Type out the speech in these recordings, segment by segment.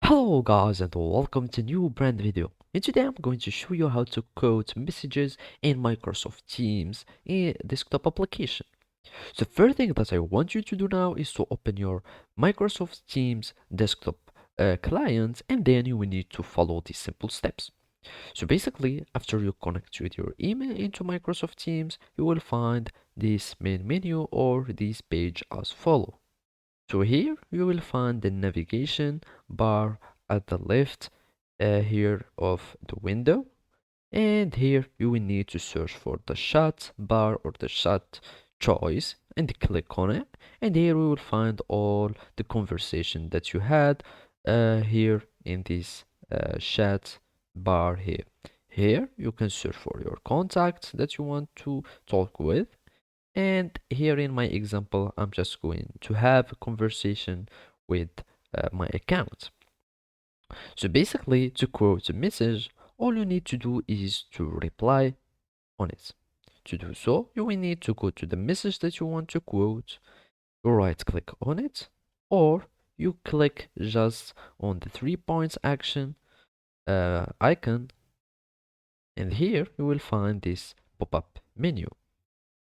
Hello guys and welcome to new brand video. And today I'm going to show you how to quote messages in Microsoft Teams in desktop application. The first thing that I want you to do now is to open your Microsoft Teams desktop client, and then you will need to follow these simple steps. So basically, after you connect with your email into Microsoft Teams, you will find this main menu or this page as follow. So here you will find the navigation bar at the left here of the window, and here you will need to search for the chat bar or the chat choice and click on it, and here we will find all the conversation that you had here in this chat bar here. Here you can search for your contacts that you want to talk with, and here in my example, I'm just going to have a conversation with my account. So basically, to quote a message, all you need to do is to reply on it. To do so, you will need to go to the message that you want to quote, you right click on it, or you click just on the 3 points action icon, and here you will find this pop-up menu.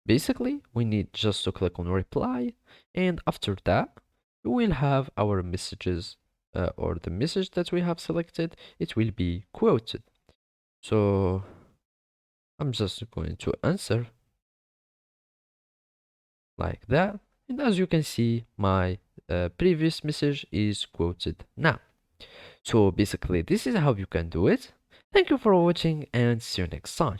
Basically, we need just to click on reply, and after that, we will have our messages or the message that we have selected, it will be quoted. So I'm just going to answer like that, and as you can see, my previous message is quoted now. So basically, this is how you can do it. Thank you for watching and see you next time.